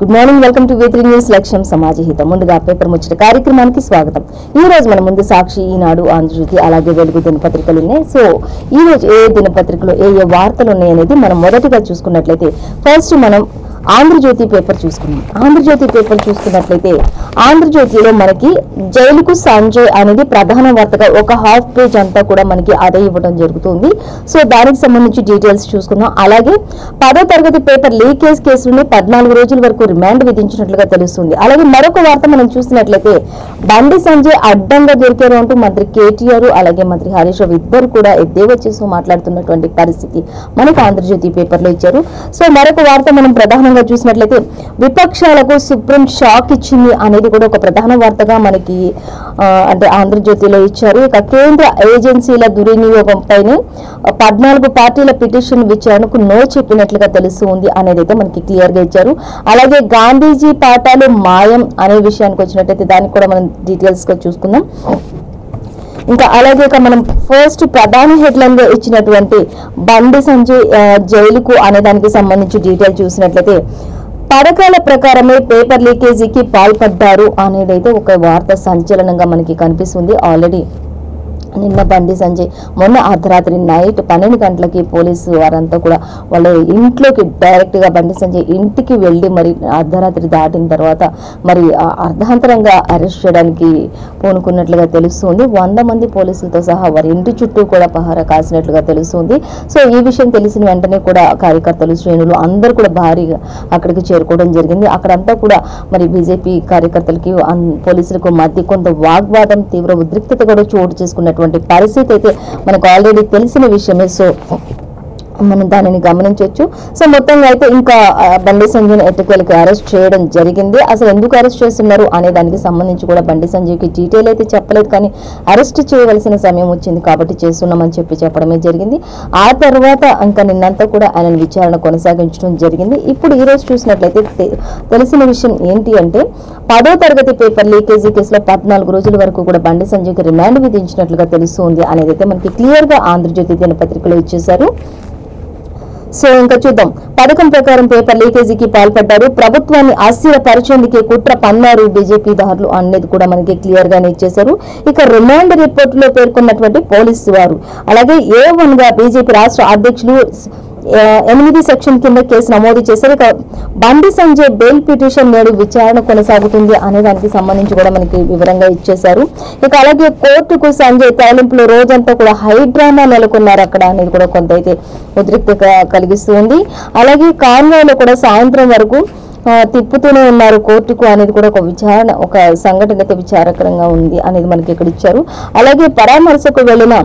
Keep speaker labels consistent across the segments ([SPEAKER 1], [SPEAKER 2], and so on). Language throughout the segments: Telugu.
[SPEAKER 1] Good morning, welcome to V3 news. లక్ష్యం సమాజహితం. ముందుగా పేపర్ ముచ్చట కార్యక్రమానికి స్వాగతం. ఈ రోజు మన ముందు సాక్షి, ఈనాడు, ఆంధ్రజ్యోతి అలాగే వెలుగు దినపత్రికలు ఉన్నాయి. సో ఈ రోజు ఏ దినపత్రికలో ఏ వార్తలు ఉన్నాయి అనేది మనం మొదటిగా చూసుకున్నట్లయితే ఫస్ట్ మనం ఆంధ్రజ్యోతి పేపర్ చూసుకున్నాం. ఆంధ్రజ్యోతి పేపర్ చూసుకున్నట్లయితే ఆంధ్రజ్యోతిలో మనకి జైలుకు సంజయ్ అనేది ప్రధాన వార్తగా ఒక హాఫ్ పేజ్ అంతా కూడా మనకి అదే ఇవ్వడం జరుగుతుంది. సో దానికి సంబంధించి డీటెయిల్స్ చూసుకున్నాం. అలాగే 10వ తరగతి పేపర్ లీకేజ్ కేసుని 14 రోజుల వరకు రిమాండ్ విధించినట్లుగా తెలుస్తుంది. అలాగే మరొక వార్త మనం చూసినట్లయితే బండి సంజయ్ అడ్డంగా దొరికారు అంటూ మంత్రి కేటీఆర్ అలాగే మంత్రి హరీష్ రావు ఇద్దరు కూడా ఎద్దేవా చేస్తూ మాట్లాడుతున్నటువంటి పరిస్థితి మనకు ఆంధ్రజ్యోతి పేపర్ లో ఇచ్చారు. సో మరొక వార్త మనం ప్రధానంగా చూసినట్లయితే విపక్షాలకు సుప్రీం షాక్ ఇచ్చింది అనేది కూడా ఒక ప్రధాన వార్తగా మనకి అంటే ఆంధ్రజ్యోతిలో ఇచ్చారు. ఇక కేంద్ర ఏజెన్సీల దుర్వినియోగం పైన 14 పార్టీల పిటిషన్ విచారణకు నో చెప్పినట్లుగా తెలుస్తుంది అనేది అయితే మనకి క్లియర్ గా ఇచ్చారు. అలాగే గాంధీజీ పాఠాలు మాయం అనే విషయానికి వచ్చినట్టయితే దానికి కూడా మనం డీటెయిల్స్ గా చూసుకుందాం. ఇంకా అలాగే మనం ఫస్ట్ ప్రధాన హెడ్లైన్ గా ఇచ్చినటువంటి బండి సంజయ్ జైలుకు అనే దానికి సంబంధించి డీటెయిల్ చూసినట్లయితే పథకాల ప్రకారమే పేపర్ లీకేజీకి పాల్పడ్డారు అనేది అయితే ఒక వార్త సంచలనంగా మనకి కనిపిస్తుంది. ఆల్రెడీ నిన్న బండి సంజయ్ మొన్న అర్ధరాత్రి నైట్ 12 గంటలకి పోలీసు వారంతా కూడా వాళ్ళ ఇంట్లోకి డైరెక్ట్ గా బండి సంజయ్ ఇంటికి వెళ్ళి మరి అర్ధరాత్రి దాటిన తర్వాత మరి అర్ధాంతరంగా అరెస్ట్ చేయడానికి పూనుకున్నట్లుగా తెలుస్తుంది. 100 మంది పోలీసులతో సహా వారి ఇంటి చుట్టూ కూడా పహారా కాసినట్లుగా తెలుస్తుంది. సో ఈ విషయం తెలిసిన వెంటనే కూడా కార్యకర్తలు శ్రేణులు అందరూ కూడా భారీగా అక్కడికి చేరుకోవడం జరిగింది. అక్కడంతా కూడా మరి బీజేపీ కార్యకర్తలకి పోలీసులకు మధ్య కొంత వాగ్వాదం తీవ్ర ఉద్రిక్తత కూడా చోటు చేసుకున్నట్టు పరిస్థితి అయితే మనకు ఆల్రెడీ తెలిసిన విషయమే. సో మనం దానిని గమనించవచ్చు. సో మొత్తంగా అయితే ఇంకా బండి సంజయ్ ఎట్టకేలకు అరెస్ట్ చేయడం జరిగింది. అసలు ఎందుకు అరెస్ట్ చేస్తున్నారు అనే దానికి సంబంధించి కూడా బండి సంజయ్కి డీటెయిల్ అయితే చెప్పలేదు, కానీ అరెస్ట్ చేయవలసిన సమయం వచ్చింది కాబట్టి చేస్తున్నామని చెప్పడమే జరిగింది. ఆ తర్వాత ఇంకా నిన్నంతా కూడా ఆయన విచారణ కొనసాగించడం జరిగింది. ఇప్పుడు ఈ రోజు చూసినట్లయితే తెలిసిన విషయం ఏంటి అంటే 10వ తరగతి పేపర్ లీకేజీ కేసులో 14 రోజుల వరకు కూడా బండి సంజయ్కి రిమాండ్ విధించినట్లుగా తెలుస్తుంది అనేది అయితే మనకి క్లియర్ గా ఆంధ్రజ్యోతి దినపత్రికలో ఇచ్చేశారు. సో ఇంకా చూద్దాం. పథకం ప్రకారం పేపర్ లీకేజీకి పాల్పడ్డారు, ప్రభుత్వాన్ని అస్థిరపరిచేందుకే కుట్ర పన్నారు బీజేపీ దారులు అనేది కూడా మనకి క్లియర్ గానే ఇచ్చేశారు. ఇక రిమాండ్ రిపోర్ట్ లో పేర్కొన్నటువంటి పోలీసు వారు అలాగే A1 గా బీజేపీ రాష్ట్ర అధ్యక్షులు 8 సెక్షన్ కింద కేసు నమోదు చేశారు. ఇక బండి సంజయ్ బెయిల్ పిటిషన్ నేడు విచారణ కొనసాగుతుంది అనే దానికి సంబంధించి కూడా మనకి వివరంగా ఇచ్చేశారు. ఇక అలాగే కోర్టుకు సంజయ్ తరలింపులో రోజంతా కూడా హైడ్రామా నెలకొన్నారు అక్కడ అనేది కూడా కొంత అయితే ఉద్రిక్తత కలిగిస్తుంది. అలాగే కాన్వాయ్లో కూడా సాయంత్రం వరకు తిప్పుతూనే ఉన్నారు కోర్టుకు అనేది కూడా ఒక సంఘటన అయితే విచారకరంగా ఉంది అనేది మనకి ఇక్కడ ఇచ్చారు. అలాగే పరామర్శకు వెళ్ళిన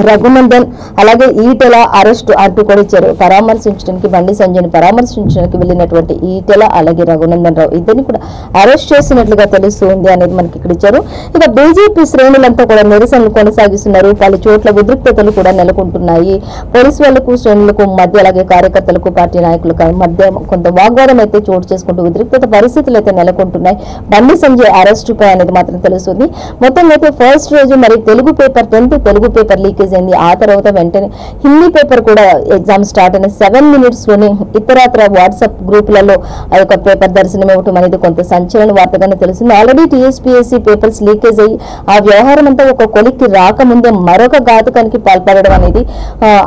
[SPEAKER 1] రఘునందన్ అలాగే ఈటెల అరెస్ట్ అంటూ కూడా ఇచ్చారు. పరామర్శించడానికి బండి సంజయ్ని పరామర్శించడానికి వెళ్ళినటువంటి ఈటెల అలాగే రఘునందన్ రావు ఇద్దరిని కూడా అరెస్ట్ చేసినట్లుగా తెలుస్తుంది అనేది మనకి ఇక్కడ ఇచ్చారు. ఇక బీజేపీ శ్రేణులంతా కూడా నిరసనలు కొనసాగిస్తున్నారు. పలు చోట్ల ఉద్రిక్తతలు కూడా నెలకొంటున్నాయి. పోలీసు వాళ్లకు శ్రేణులకు మధ్య అలాగే కార్యకర్తలకు పార్టీ నాయకులకు మధ్య కొంత వాగ్వాదం అయితే చోటు చేసుకుంటూ ఉద్రిక్తత పరిస్థితులు అయితే నెలకొంటున్నాయి. బండి సంజయ్ అరెస్ట్ పై అనేది మాత్రం తెలుస్తుంది. మొత్తం అయితే ఫస్ట్ రోజు మరి Telugu paper 10th Telugu paper leakage అయింది. ఆ తర్వాత వెంటనే హిందీ పేపర్ కూడా ఎగ్జామ్ స్టార్ట్ అయిన 7 minutes లోనే ఇతరత్ర వాట్సాప్ గ్రూపులలో ఆ యొక్క పేపర్ దర్శనం ఇవ్వటం అనేది కొంత సంచలన వార్తగానే తెలుస్తుంది. ఆల్రెడీ TSPSC పేపర్స్ లీకేజ్ అయ్యి ఆ వ్యవహారం అంతా ఒక కొలిక్కి రాకముందే మరొక ఘాతుకానికి పాల్పడడం అనేది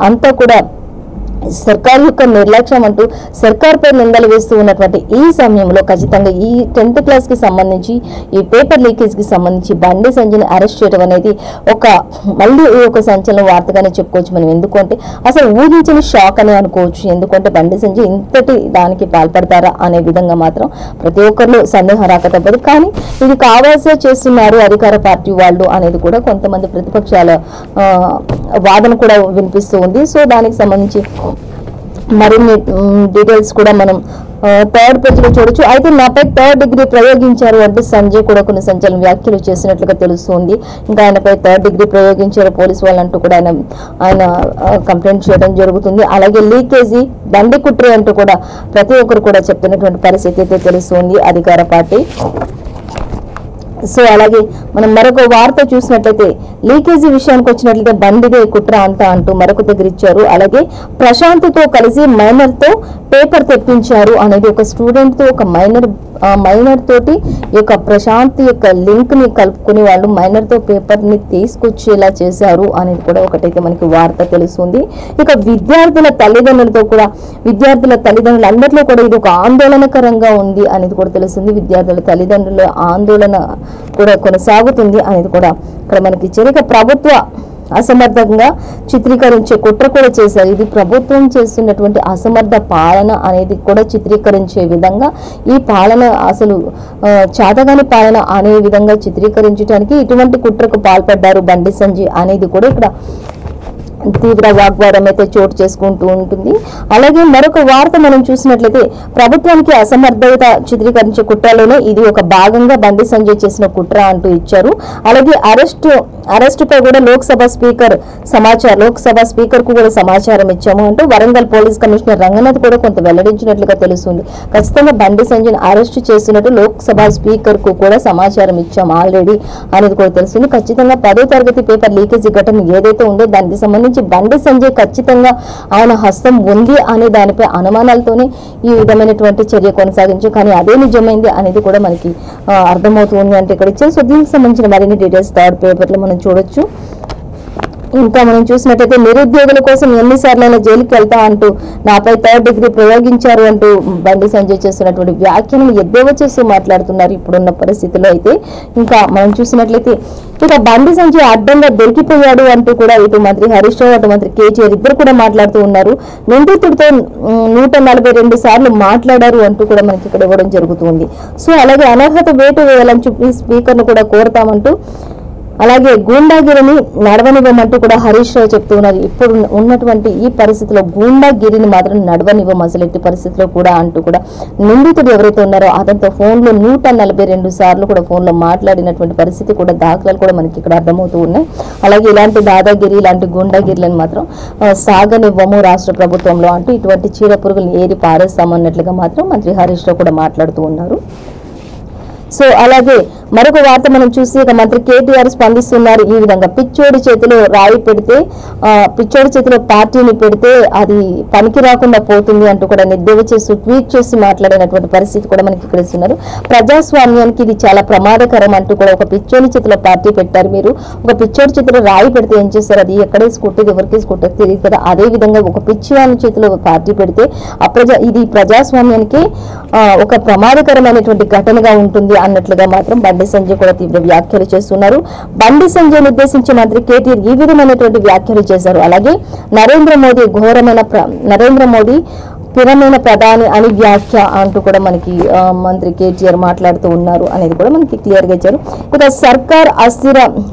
[SPEAKER 1] అంతా కూడా సర్కార్ యొక్క నిర్లక్ష్యం అంటూ సర్కార్ పై నిందలు వేస్తూ ఉన్నటువంటి ఈ సమయంలో ఖచ్చితంగా ఈ 10th క్లాస్ కి సంబంధించి ఈ పేపర్ లీకేజ్ కి సంబంధించి బండి సంజయ్ని అరెస్ట్ చేయడం అనేది మళ్ళీ ఒక సంచలన వార్తగానే చెప్పుకోవచ్చు మనం. ఎందుకంటే అసలు ఊహించిన షాక్ అని అనుకోవచ్చు. ఎందుకంటే బండి సంజయ్ ఇంతటి దానికి పాల్పడతారా అనే విధంగా మాత్రం ప్రతి ఒక్కరిలో సందేహం రాక తప్పదు. కానీ ఇది కావాల్సే చేస్తున్నారు అధికార పార్టీ వాళ్ళు అనేది కూడా కొంతమంది ప్రతిపక్షాల వాదన కూడా వినిపిస్తూ ఉంది. సో దానికి సంబంధించి మరిన్ని డీటెయిల్స్ కూడా మనం 3rd పేజ్ లో చూడొచ్చు. అయితే నాపై 3rd డిగ్రీ ప్రయోగించారు అంటూ సంజయ్ కూడా కొన్ని సంచలన వ్యాఖ్యలు చేసినట్లుగా తెలుస్తుంది. ఇంకా ఆయనపై 3rd డిగ్రీ ప్రయోగించారు పోలీసు వాళ్ళంటూ కూడా ఆయన కంప్లైంట్ చేయడం జరుగుతుంది. అలాగే లీకేజీ బండి కుట్రే అంటూ కూడా ప్రతి ఒక్కరు కూడా చెప్తున్నటువంటి పరిస్థితి అయితే తెలుస్తుంది అధికార పార్టీ. సో అలాగే మనం మరొక వార్త చూసినట్లయితే లీకేజీ విషయానికి వచ్చినట్లయితే బండిదే కుట్ర అంతా అంటూ మరొక దగ్గర ఇచ్చారు. అలాగే ప్రశాంత్తో కలిసి మైనర్ తో పేపర్ తెప్పించారు అనేది ఒక స్టూడెంట్ తో ఒక మైనర్ తోటి ఈ యొక్క ప్రశాంత్ యొక్క లింక్ ని కలుపుకుని వాళ్ళు మైనర్ తో పేపర్ ని తీసుకొచ్చేలా చేశారు అనేది కూడా ఒకటైతే మనకి వార్త తెలుస్తుంది. ఇక విద్యార్థుల తల్లిదండ్రులందరిలో కూడా ఇది ఒక ఆందోళనకరంగా ఉంది అనేది కూడా తెలుస్తుంది. విద్యార్థుల తల్లిదండ్రుల ఆందోళన కూడా కొనసాగుతుంది అనేది కూడా ఇక్కడ మనకి ఇచ్చారు. ఇక ప్రభుత్వ అసమర్థంగా చిత్రీకరించే కుట్ర కూడా చేశారు. ఇది ప్రభుత్వం చేస్తున్నటువంటి అసమర్థ పాలన అనేది కూడా చిత్రీకరించే విధంగా ఈ పాలన అసలు చాతగాని పాలన అనే విధంగా చిత్రీకరించడానికి ఇటువంటి కుట్రకు పాల్పడ్డారు బండి సంజయ్ అనేది కూడా ఇక్కడ తీవ్ర వాగ్వాదం అయితే చోటు చేసుకుంటూ ఉంటుంది. అలాగే మరొక వార్త మనం చూసినట్లయితే ప్రభుత్వానికి అసమర్థత చిత్రీకరించే కుట్రలోనే ఇది ఒక భాగంగా బండి సంజయ్ చేసిన కుట్ర అంటూ ఇచ్చారు. అలాగే అరెస్టుపై కూడా లోక్సభ స్పీకర్ కు కూడా సమాచారం ఇచ్చాము అంటూ వరంగల్ పోలీస్ కమిషనర్ రంగనాథ్ కూడా కొంత వెల్లడించినట్లుగా తెలుస్తుంది. ఖచ్చితంగా బండి సంజయ్ అరెస్టు చేస్తున్నట్టు లోక్సభ స్పీకర్ కు కూడా సమాచారం ఇచ్చాము ఆల్రెడీ అనేది కూడా తెలుస్తుంది. ఖచ్చితంగా 10వ తరగతి పేపర్ లీకేజీ ఘటన ఏదైతే ఉందో దానికి సంబంధించి బండి సంజయ్ ఖచ్చితంగా ఆయన హస్తం ఉంది అనే దానిపై అనుమానాలతోనే ఈ విధమైనటువంటి చర్య కొనసాగించు, కానీ అదే నిజమైంది అనేది కూడా మనకి అర్థమవుతుంది అంటే ఇక్కడ ఇచ్చారు. సో దీనికి సంబంధించిన మరిన్ని డీటెయిల్స్ థర్డ్ పేపర్లో మనం చూడొచ్చు. ఇంకా మనం చూసినట్లయితే నిరుద్యోగుల కోసం ఎన్నిసార్లైనా జైలుకి వెళ్తా అంటూ నాపై 3rd డిగ్రీ ప్రయోగించారు అంటూ బండి సంజయ్ చేస్తున్నటువంటి వ్యాఖ్యలను ఎద్దేవా చేస్తూ మాట్లాడుతున్నారు ఇప్పుడున్న పరిస్థితుల్లో. అయితే ఇంకా మనం చూసినట్లయితే ఇక బండి సంజయ్ అడ్డంగా దొరికిపోయాడు అంటూ కూడా ఇటు మంత్రి హరీష్ రావు అటు మంత్రి కేటీఆర్ ఇద్దరు కూడా మాట్లాడుతూ ఉన్నారు. నిందితుడితో 142 సార్లు మాట్లాడారు అంటూ కూడా మనకి ఇక్కడ ఇవ్వడం జరుగుతుంది. సో అలాగే అనర్హత వేటు వేయాలని చెప్పి స్పీకర్ను కూడా కోరతామంటూ అలాగే గూండాగిరిని నడవనివ్వమంటూ కూడా హరీష్ రావు చెప్తూ ఉన్నారు. ఇప్పుడు ఉన్నటువంటి ఈ పరిస్థితిలో గూండాగిరిని మాత్రం నడవనివ్వం అసలు ఎట్టి పరిస్థితిలో కూడా అంటూ కూడా నిందితుడు ఎవరైతే ఉన్నారో అతనితో ఫోన్లో 142 సార్లు కూడా ఫోన్లో మాట్లాడినటువంటి పరిస్థితి కూడా దాఖలాలు కూడా మనకి ఇక్కడ అర్థమవుతూ ఉన్నాయి. అలాగే ఇలాంటి దాదాగిరి ఇలాంటి గూండాగిరిలను మాత్రం సాగనివ్వము రాష్ట్ర ప్రభుత్వంలో అంటూ ఇటువంటి చీర పురుగులను ఏరి పారేస్తామన్నట్లుగా మాత్రం మంత్రి హరీష్ రావు కూడా మాట్లాడుతూ ఉన్నారు. సో అలాగే మరొక వార్త మనం చూసి ఇక మంత్రి కేటీఆర్ స్పందిస్తున్నారు. ఈ విధంగా పిచ్చోడి చేతిలో పార్టీని పెడితే అది పనికి రాకుండా పోతుంది అంటూ కూడా ఎద్దేవా చేస్తూ ట్వీట్ చేసి మాట్లాడినటువంటి పరిస్థితి కూడా మనకి ఇక్కడ ఇస్తున్నారు. ప్రజాస్వామ్యానికి ఇది చాలా ప్రమాదకరం అంటూ కూడా ఒక పిచ్చోడి చేతిలో పార్టీ పెట్టారు. మీరు ఒక పిచ్చోడి చేతిలో రాయి పెడితే ఏం చేస్తారు, అది ఎక్కడే స్కూట్టేది ఎవరికి స్కూట్టేది తెలియదు కదా. అదే విధంగా ఒక పిచ్చివాని చేతిలో పార్టీ పెడితే ఇది ప్రజాస్వామ్యానికి ఒక ప్రమాదకరమైనటువంటి ఘటనగా ఉంటుంది అన్నట్లుగా మాత్రం బండి సంజయ్ కూడా తీవ్ర వ్యాఖ్యలు చేస్తున్నారు. బండి సంజయ్ ఉద్దేశించి మంత్రి కేటీఆర్ ఈ విధమైనటువంటి వ్యాఖ్యలు చేశారు. అలాగే నరేంద్ర మోదీ స్థిరమైన ప్రధాని అని వ్యాఖ్య అంటూ కూడా మనకి మంత్రి కేటీఆర్ మాట్లాడుతూ ఉన్నారు అనేది కూడా మనకి క్లియర్ గా ఇచ్చారు. ఇక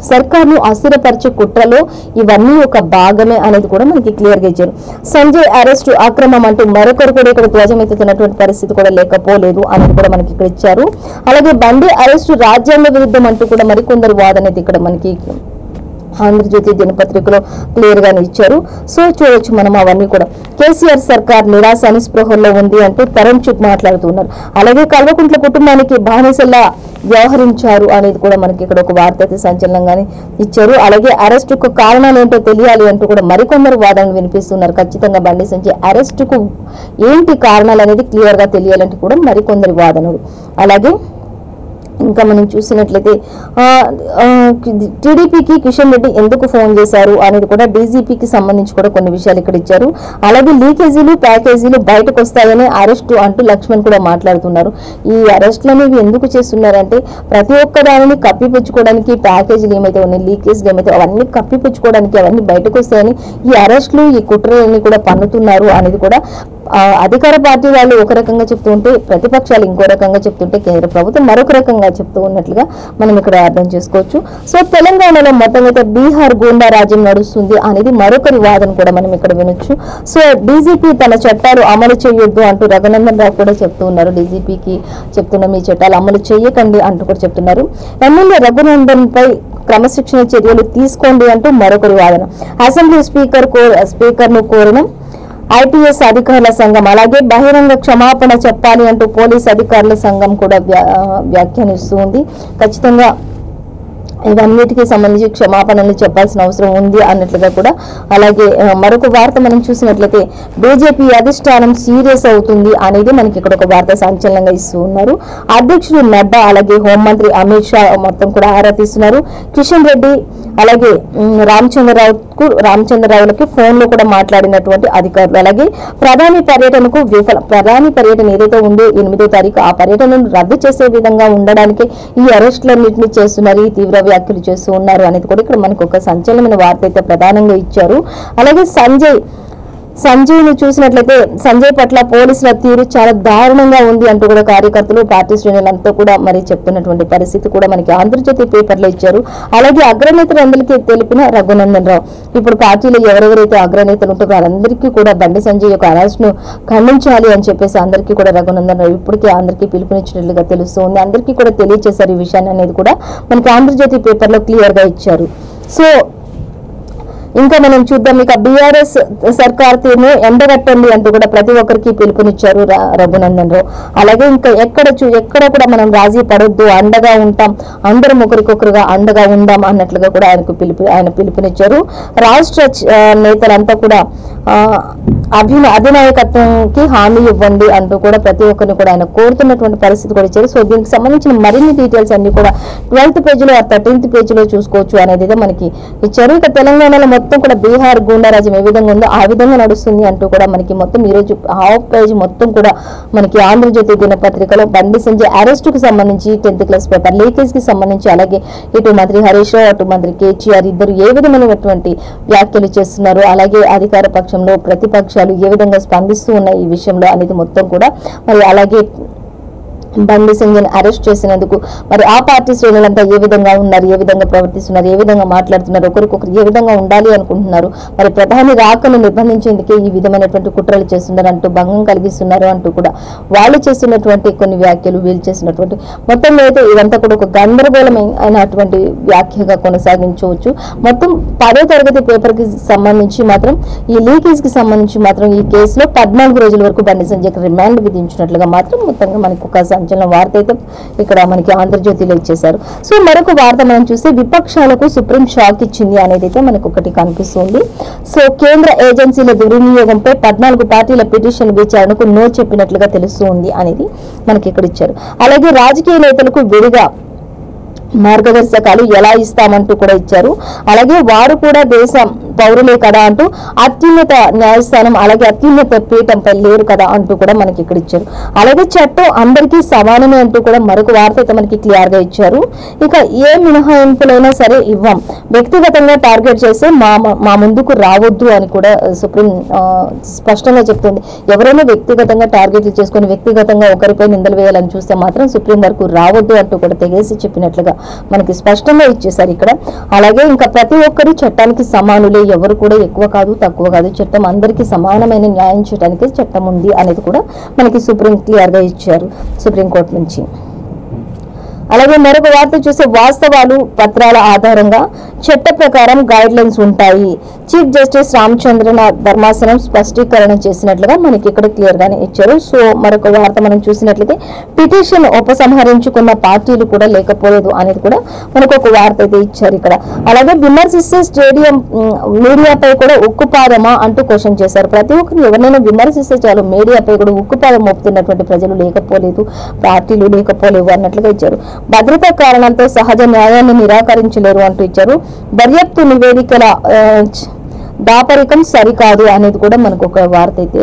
[SPEAKER 1] సర్కార్ను అస్థిరపరిచే కుట్రలో ఇవన్నీ ఒక భాగమే అనేది కూడా మనకి క్లియర్ గా ఇచ్చారు. సంజయ్ అరెస్టు అక్రమం అంటూ మరొకరు కూడా ఇక్కడ ధ్వజమెత్తుతున్నటువంటి పరిస్థితి కూడా లేకపోలేదు అనేది కూడా మనకి ఇక్కడ ఇచ్చారు. అలాగే బండి అరెస్టు రాజ్యాంగ విరుద్ధం అంటూ కూడా మరికొందరు వాదన అయితే ఇక్కడ మనకి ఆంధ్రజ్యోతి దినపత్రికలో క్లియర్ గానే ఇచ్చారు. సో చూడొచ్చు మనం అవన్నీ కూడా. కేసీఆర్ సర్కార్ నిరాశ నిస్పృహల్లో ఉంది అంటూ తరుణ్ చుక్ మాట్లాడుతున్నారు. అలాగే కల్వకుంట్ల కుటుంబానికి బానిసల్లా వ్యవహరించారు అనేది కూడా మనకి ఇక్కడ ఒక వార్త అయితే సంచలనంగానే ఇచ్చారు. అలాగే అరెస్టుకు కారణాలు ఏంటో తెలియాలి అంటూ కూడా మరికొందరు వాదనలు వినిపిస్తున్నారు. ఖచ్చితంగా బండి సంజయ్ అరెస్టుకు ఏంటి కారణాలు అనేది క్లియర్ గా తెలియాలంటే కూడా మరికొందరి వాదనలు. అలాగే ఇంకా మనం చూసినట్లయితే టీడీపీకి కిషన్ రెడ్డి ఎందుకు ఫోన్ చేశారు అనేది కూడా డీజీపీకి సంబంధించి కూడా కొన్ని విషయాలు ఇక్కడ ఇచ్చారు. అలాగే లీకేజీలు ప్యాకేజీలు బయటకు వస్తాయనే అరెస్టు అంటూ లక్ష్మణ్ కూడా మాట్లాడుతున్నారు. ఈ అరెస్టులు అనేవి ఎందుకు చేస్తున్నారంటే ప్రతి ఒక్క దానిని కప్పిపుచ్చుకోవడానికి, ప్యాకేజీలు ఏమైతే ఉన్నాయి, లీకేజీలు ఏమైతే అవన్నీ కప్పిపుచ్చుకోవడానికి, అవన్నీ బయటకు వస్తాయని ఈ అరెస్టులు ఈ కుట్రలన్నీ కూడా పన్నుతున్నారు అనేది కూడా అధికార పార్టీ వాళ్ళు ఒక రకంగా చెప్తుంటే ప్రతిపక్షాలు ఇంకో రకంగా చెప్తుంటే కేంద్ర ప్రభుత్వం మరొక రకంగా చెప్తూ ఉన్నట్లుగా మనం ఇక్కడ అర్థం చేసుకోవచ్చు. సో తెలంగాణలో మొత్తం అయితే బీహార్ గూండా రాజ్యం నడుస్తుంది అనేది మరొకరి వాదన కూడా మనం ఇక్కడ వినొచ్చు. సో డీజీపీ తన చట్టాలు అమలు చేయొద్దు అంటూ రఘునందన్ రావు కూడా చెప్తూ ఉన్నారు. డీజీపీకి చెప్తున్న మీ చట్టాలు అమలు చేయకండి అంటూ కూడా చెప్తున్నారు. ఎమ్మెల్యే రఘునందన్ పై క్రమశిక్షణ చర్యలు తీసుకోండి అంటూ మరొకరి వాదన. అసెంబ్లీ స్పీకర్ను కోరిన ఐపీఎస్ అధికారుల సంఘం అలాగే బహిరంగ క్షమాపణ చెప్పాలి అంటూ పోలీస్ అధికారుల సంఘం కూడా వ్యాఖ్యానిస్తూ ఉంది. ఖచ్చితంగా ఇవన్నిటికీ సంబంధించి క్షమాపణలు చెప్పాల్సిన అవసరం ఉంది అన్నట్లుగా కూడా. అలాగే మరొక వార్త మనం చూసినట్లయితే బీజేపీ అధిష్టానం సీరియస్ అవుతుంది అనేది మనకి ఇక్కడ ఒక వార్త సంచలనంగా ఇస్తూ ఉన్నారు. అధ్యక్షుడు నడ్డా అలాగే హోంమంత్రి అమిత్ షా మొత్తం కూడా ఆరా తీస్తున్నారు. కిషన్ రెడ్డి అలాగే రామచంద్రరావులకి ఫోన్ లో కూడా మాట్లాడినటువంటి అధికారులు. అలాగే ప్రధాని పర్యటన ఏదైతే ఉందో 8వ తారీఖు ఆ పర్యటనను రద్దు చేసే విధంగా ఉండడానికి ఈ అరెస్టులన్నింటినీ చేస్తున్నారు, ఈ తీవ్ర వ్యాఖ్యలు చేస్తూ ఉన్నారు అనేది కూడా ఇక్కడ మనకు ఒక సంచలనమైన వార్త అయితే ప్రధానంగా ఇచ్చారు. అలాగే సంజయ్ ను చూసినట్లయితే సంజయ్ పట్ల పోలీసుల తీరు చాలా దారుణంగా ఉంది అంటూ కూడా కార్యకర్తలు పార్టీ శ్రేణులంతా కూడా మరి చెప్తున్నటువంటి పరిస్థితి కూడా మనకి ఆంధ్రజ్యోతి పేపర్లో ఇచ్చారు. అలాగే అగ్రనేతలందరికీ తెలిపిన రఘునందన్ రావు ఇప్పుడు పార్టీలో ఎవరెవరైతే అగ్రనేతలు ఉంటారో వారందరికీ కూడా బండి సంజయ్ యొక్క అరెస్ట్ ను ఖండించాలి అని చెప్పేసి అందరికీ కూడా రఘునందన్ రావు ఇప్పటికే అందరికీ పిలుపునిచ్చినట్లుగా తెలుస్తుంది. అందరికీ కూడా తెలియజేశారు ఈ విషయాన్ని అనేది కూడా మనకి ఆంధ్రజ్యోతి పేపర్లో క్లియర్ గా ఇచ్చారు. సో ఇంకా మనం చూద్దాం, ఇక బీఆర్ఎస్ సర్కార్ తీరును ఎండగట్టండి అంటూ కూడా ప్రతి ఒక్కరికి పిలుపునిచ్చారు రఘునందన్ రావు. అలాగే ఇంకా ఎక్కడ కూడా మనం రాజీ పడొద్దు, అండగా ఉంటాం, అందరం ఒకరికొకరుగా అండగా ఉందాం అన్నట్లుగా కూడా ఆయన పిలుపునిచ్చారు. రాష్ట్ర నేతలంతా కూడా అధినాయకత్వంకి హామీ ఇవ్వండి అంటూ కూడా ప్రతి ఒక్కరిని కూడా ఆయన కోరుతున్నటువంటి పరిస్థితి కూడా ఇచ్చారు. సో దీనికి సంబంధించిన మరిన్ని డీటెయిల్స్ అన్ని కూడా 12th పేజీలో 13th పేజీలో చూసుకోవచ్చు అనేది మనకి ఇచ్చారు. ఇక తెలంగాణలో మొత్తం కూడా బీహార్ గూండారాజ్యం ఏ విధంగా ఉందో ఆ విధంగా నడుస్తుంది అంటూ కూడా మనకి మొత్తం ఈ రోజు హాఫ్ పేజ్ మొత్తం కూడా మనకి ఆంధ్రజ్యోతి దినపత్రికలో బండి సంజయ్ అరెస్ట్ కు సంబంధించి 10th క్లాస్ పేపర్ లీకేజ్ కి సంబంధించి అలాగే ఇటు మంత్రి హరీష్ రావు అటు మంత్రి కేటీఆర్ ఇద్దరు ఏ విధమైనటువంటి వ్యాఖ్యలు చేస్తున్నారు, అలాగే అధికార పక్షంలో ప్రతిపక్షాలు ఏ విధంగా స్పందిస్తూ ఉన్నాయి ఈ విషయంలో అనేది మొత్తం కూడా మరి అలాగే బండి సంజయ్ అరెస్ట్ చేసినందుకు మరి ఆ పార్టీ శ్రేణులంతా ఏ విధంగా ఉన్నారు, ఏ విధంగా ప్రవర్తిస్తున్నారు, ఏ విధంగా మాట్లాడుతున్నారు, ఒకరికొకరు ఏ విధంగా ఉండాలి అనుకుంటున్నారు, మరి ప్రధాని రాకను నిర్బంధించేందుకే ఈ విధమైనటువంటి కుట్రలు చేస్తున్నారు అంటూ భంగం కలిగిస్తున్నారు అంటూ కూడా వాళ్ళు చేస్తున్నటువంటి కొన్ని వ్యాఖ్యలు వీళ్ళు చేసినటువంటి మొత్తం అయితే ఇదంతా కూడా ఒక గందరగోళమైనటువంటి వ్యాఖ్యగా కొనసాగించవచ్చు. మొత్తం 10వ తరగతి పేపర్ కి సంబంధించి మాత్రం ఈ లీకేజ్ కి సంబంధించి మాత్రం ఈ కేసులో 14 రోజుల వరకు బండి సంజయ్ రిమాండ్ విధించినట్లుగా మాత్రం మొత్తంగా మనకు ఒక సంచలన వార్త అయితే ఇక్కడ మనకి ఆంధ్రజ్యోతిలో ఇచ్చేశారు. సో మరొక వార్త మనం చూస్తే విపక్షాలకు సుప్రీం షాక్ ఇచ్చింది అనేది అయితే మనకు ఒకటి కనిపిస్తుంది. సో కేంద్ర ఏజెన్సీల దుర్వినియోగంపై 14 పార్టీల పిటిషన్ విచారణకు నో చెప్పినట్లుగా తెలుస్తుంది అనేది మనకి ఇక్కడ ఇచ్చారు. అలాగే రాజకీయ నేతలకు విడిగా మార్గదర్శకాలు ఎలా ఇస్తామంటూ కూడా ఇచ్చారు. అలాగే వారు కూడా దేశం పౌరులే కదా అంటూ అత్యున్నత న్యాయస్థానం అలాగే అత్యున్నత పీఠంపై లేరు కదా అంటూ కూడా మనకి ఇక్కడ ఇచ్చారు. అలాగే చట్టం అందరికీ సమానమే అంటూ కూడా మరొక వార్త అయితే మనకి క్లియర్ గా ఇచ్చారు. ఇక ఏ మినహాయింపులైనా సరే ఇవ్వం, వ్యక్తిగతంగా టార్గెట్ చేస్తే మా ముందుకు రావద్దు అని కూడా సుప్రీం స్పష్టంగా చెప్తుంది. ఎవరైనా వ్యక్తిగతంగా టార్గెట్లు చేసుకుని వ్యక్తిగతంగా ఒకరిపై నిందలు వేయాలని చూస్తే మాత్రం సుప్రీం వరకు రావద్దు అంటూ కూడా తెగేసి చెప్పినట్లుగా మనకి స్పష్టంగా ఇచ్చేశారు ఇక్కడ. అలాగే ఇంకా ప్రతి ఒక్కరూ చట్టానికి సమానులే, ఎవరు కూడా ఎక్కువ కాదు తక్కువ కాదు, చట్టం అందరికీ సమానమైన న్యాయం చేయడానికి చట్టం ఉంది అనేది కూడా మనకి సుప్రీం క్లియర్ గా ఇచ్చారు సుప్రీంకోర్టు నుంచి. అలాగే మరొక వార్త చూసే వాస్తవాలు పత్రాల ఆధారంగా చట్ట ప్రకారం గైడ్ లైన్స్ ఉంటాయి, చీఫ్ జస్టిస్ రామచంద్రన్ ధర్మాసనం స్పష్టీకరణ చేసినట్లుగా మనకి ఇక్కడ క్లియర్ గానే ఇచ్చారు. సో మరొక వార్త మనం చూసినట్లయితే పిటిషన్ ఉపసంహరించుకున్న పార్టీలు కూడా లేకపోలేదు అనేది కూడా మనకు ఒక వార్త అయితే ఇచ్చారు ఇక్కడ. అలాగే విమర్శిస్తే స్టేడియం మీడియాపై కూడా ఉక్కుపాదమా అంటూ క్వశ్చన్ చేశారు. ప్రతి ఒక్కరు ఎవరినైనా విమర్శిస్తే చాలు మీడియాపై కూడా ఉక్కుపాదం మోపుతున్నటువంటి ప్రజలు లేకపోలేదు, పార్టీలు లేకపోలేవు అన్నట్లుగా ఇచ్చారు. భద్రతా కారణాలతో సహజ న్యాయాన్ని నిరాకరించలేరు అంటూ ఇచ్చారు. దర్యాప్తు నివేదికల దాపరికం సరికాదు అనేది కూడా మనకు ఒక వార్త అయితే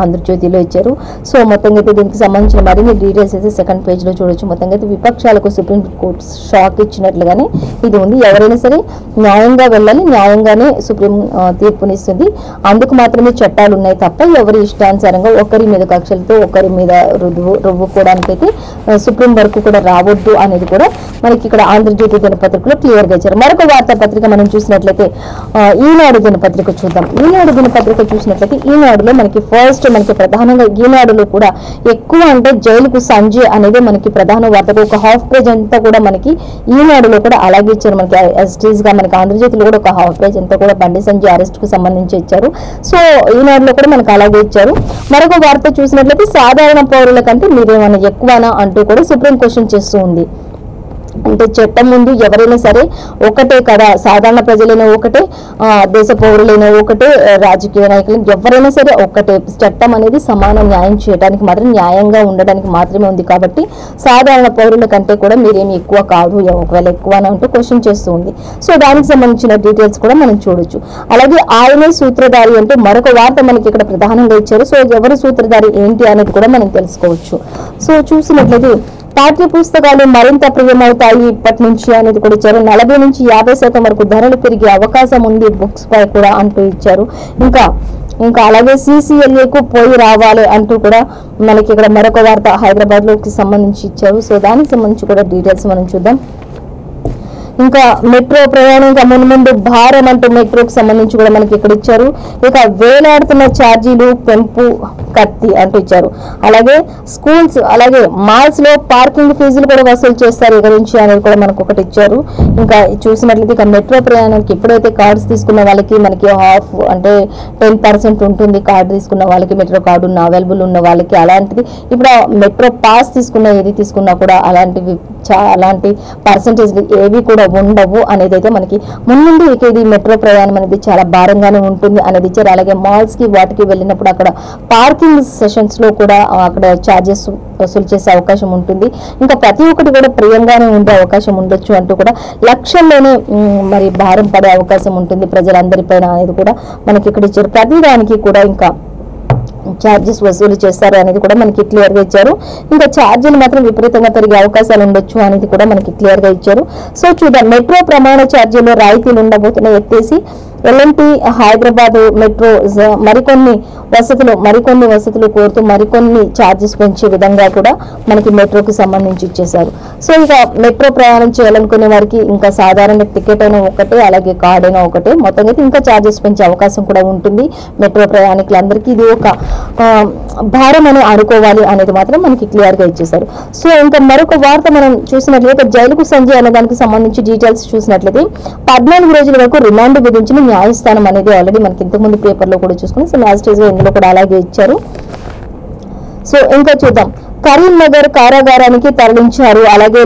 [SPEAKER 1] ఆంధ్రజ్యోతిలో ఇచ్చారు. సో మొత్తంగా అయితే దీనికి సంబంధించిన మరిన్ని డీటెయిల్స్ అయితే 2nd పేజ్లో చూడొచ్చు. మొత్తంగా అయితే విపక్షాలకు సుప్రీం కోర్టు షాక్ ఇచ్చినట్లుగానే ఇది ఉంది. ఎవరైనా సరే న్యాయంగా వెళ్ళాలి, న్యాయంగానే సుప్రీం తీర్పునిస్తుంది, అందుకు మాత్రమే చట్టాలు ఉన్నాయి తప్ప ఎవరి ఇష్టానుసారంగా ఒకరి మీద కక్షలతో ఒకరి మీద రువ్వుకోవడానికి అయితే సుప్రీం వరకు కూడా రావద్దు అనేది కూడా మనకి ఇక్కడ ఆంధ్రజ్యోతి దినపత్రికలో క్లియర్ గా ఇచ్చారు. మరొక వార్తాపత్రిక మనం చూసినట్లయితే ఈనాడు దినపత్రిక దినపత్రిక చూద్దాం. ఈనాడు దినపత్రిక చూసినట్లయితే ఈనాడులో మనకి ఫస్ట్ మనకి ప్రధానంగా ఈనాడులో కూడా ఎక్కువ అంటే జైలుకు సంజయ్ అనేది మనకి ప్రధాన వార్తగా ఒక హాఫ్ పేజ్ అంతా కూడా మనకి ఈనాడులో కూడా అలాగే ఇచ్చారు. మనకి ఎస్టీస్ గా మనకి ఆంధ్రజ్యోతిలో కూడా ఒక హాఫ్ పేజ్ అంతా కూడా బండి సంజయ్ అరెస్ట్ కు సంబంధించి ఇచ్చారు. సో ఈనాడులో కూడా మనకి అలాగే ఇచ్చారు. మరొక వార్త చూసినట్లయితే సాధారణ పౌరుల కంటే మీరేమైనా ఎక్కువనా అంటూ కూడా సుప్రీం క్వశ్చన్ చేస్తూ ఉంది. అంటే చట్టం ముందు ఎవరైనా సరే ఒకటే కదా, సాధారణ ప్రజలైనా ఒకటే, దేశ పౌరులైనా ఒకటే, రాజకీయ నాయకులు ఎవరైనా సరే ఒకటే. చట్టం అనేది సమాన న్యాయం చేయడానికి మాత్రం, న్యాయంగా ఉండడానికి మాత్రమే ఉంది. కాబట్టి సాధారణ పౌరుల కంటే కూడా మీరేమి ఎక్కువ కాదు, ఒకవేళ ఎక్కువ అని అంటూ క్వశ్చన్ చేస్తూ ఉంది. సో దానికి సంబంధించిన డీటెయిల్స్ కూడా మనం చూడొచ్చు. అలాగే ఆయనే సూత్రధారి అంటే మరొక వార్త మనకి ఇక్కడ ప్రధానంగా ఇచ్చారు. సో ఎవరు సూత్రధారి ఏంటి అనేది కూడా మనం తెలుసుకోవచ్చు. సో చూసినట్లయితే పాఠ్య పుస్తకాలు మరింత ప్రియమవుతాయి ఇప్పటి నుంచి అనేది కూడా ఇచ్చారు. 40 నుంచి 50% వరకు ధరలు పెరిగే అవకాశం ఉంది బుక్స్ పై కూడా అంటూ ఇచ్చారు. ఇంకా అలాగే CCLAకు పోయి రావాలి అంటూ కూడా మనకి ఇక్కడ మరొక వార్త హైదరాబాద్ లోకి సంబంధించి ఇచ్చారు. సో దానికి సంబంధించి కూడా డీటెయిల్స్ మనం చూద్దాం. ఇంకా మెట్రో ప్రయాణం ఇంకా ముందు భారం అంటూ మెట్రోకి సంబంధించి కూడా మనకి ఇక్కడ ఇచ్చారు. ఇక వేలాడుతున్న ఛార్జీలు పెంపు కత్తి అంటూ ఇచ్చారు. అలాగే స్కూల్స్ అలాగే మాల్స్ లో పార్కింగ్ ఫీజులు కూడా వసూలు చేస్తారు ఇక నుంచి అనేది కూడా మనకు ఒకటి ఇచ్చారు. ఇంకా చూసినట్లయితే ఇక మెట్రో ప్రయాణానికి ఎప్పుడైతే కార్డ్స్ తీసుకున్న వాళ్ళకి మనకి హాఫ్ అంటే 10% ఉంటుంది. కార్డు తీసుకున్న వాళ్ళకి, మెట్రో కార్డు ఉన్న అవైలబుల్ ఉన్న వాళ్ళకి. అలాంటిది ఇప్పుడు మెట్రో పాస్ తీసుకున్న ఏది తీసుకున్నా కూడా అలాంటి పర్సంటేజ్ ఏవి కూడా ఉండవు అనేది అయితే మనకి ముందు ఇది మెట్రో ప్రయాణం అనేది చాలా భారంగానే ఉంటుంది అనేది ఇచ్చారు. అలాగే మాల్స్ కి వాటికి వెళ్ళినప్పుడు అక్కడ పార్కింగ్ సెషన్స్ లో కూడా అక్కడ ఛార్జెస్ వసూలు చేసే అవకాశం ఉంటుంది. ఇంకా ప్రతి ఒక్కటి కూడా ప్రియంగానే ఉండే అవకాశం ఉండొచ్చు అంటూ కూడా లక్షల్లోనే మరి భారం పడే అవకాశం ఉంటుంది ప్రజలందరిపైన అనేది కూడా మనకి ఇక్కడ ఇచ్చారు. ప్రతి దానికి కూడా ఇంకా ఛార్జెస్ వసూలు చేస్తారు అనేది కూడా మనకి క్లియర్ గా ఇచ్చారు. ఇంకా ఛార్జీలు మాత్రం విపరీతంగా పెరిగే అవకాశాలు ఉండొచ్చు అనేది కూడా మనకి క్లియర్ గా ఇచ్చారు. సో చూద్దాం, మెట్రో ప్రమాణ ఛార్జీలో రాయితీలు ఉండబోతున్నాయి ఎత్తేసి ఎల్ఎన్టీ హైదరాబాద్ మెట్రో మరికొన్ని వసతులు కోరుతూ మరికొన్ని ఛార్జెస్ పెంచే విధంగా కూడా మనకి మెట్రోకి సంబంధించి ఇచ్చేశారు. సో ఇక మెట్రో ప్రయాణం చేయాలనుకునే వారికి ఇంకా సాధారణ టికెట్ అయినా ఒకటే, అలాగే కార్డ్ అయినా ఒకటే, మొత్తంగా ఇంకా ఛార్జెస్ పెంచే అవకాశం కూడా ఉంటుంది. మెట్రో ప్రయాణికులందరికీ ఇది ఒక భారం అని అనుకోవాలి అనేది మాత్రం మనకి క్లియర్ గా ఇచ్చేశారు. సో ఇంకా మరొక వార్త మనం చూసినట్లయితే జైలుకు సంజయ్ అనే దానికి సంబంధించి డీటెయిల్స్ చూసినట్లయితే 14 రోజుల వరకు రిమాండ్ విధించిన న్యాయస్థానం అనేది ఆల్రెడీ మనకి ఇంతకుముందు పేపర్ లో కూడా చూసుకుని సో లాస్ట్ స్టేజ్ ఇందులో కూడా అలాగే ఇచ్చారు. సో ఇంకా చూద్దాం, కరీంనగర్ కారాగారానికి తరలించారు. అలాగే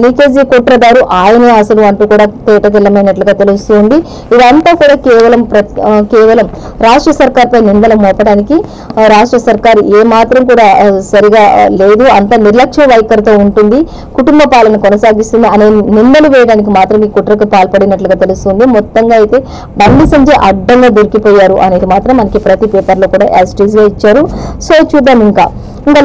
[SPEAKER 1] లీకేజీ కుట్రదారు ఆయనే అసలు అంటూ కూడా తేటతెల్లమైనట్లుగా తెలుస్తుంది. ఇదంతా కూడా కేవలం రాష్ట్ర సర్కార్ పై నిందలు మోపడానికి రాష్ట్ర సర్కార్ ఏ మాత్రం కూడా సరిగా లేదు, అంత నిర్లక్ష్య వైఖరితో ఉంటుంది, కుటుంబ పాలన కొనసాగిస్తుంది అనే నిందలు వేయడానికి మాత్రం ఈ కుట్రకు పాల్పడినట్లుగా తెలుస్తుంది. మొత్తంగా అయితే బండి సంజయ్ అడ్డంగా దొరికిపోయారు అనేది మాత్రం మనకి ప్రతి పేపర్ లో కూడా యాజిటీస్ గా ఇచ్చారు. సో చూద్దాం, ఇంకా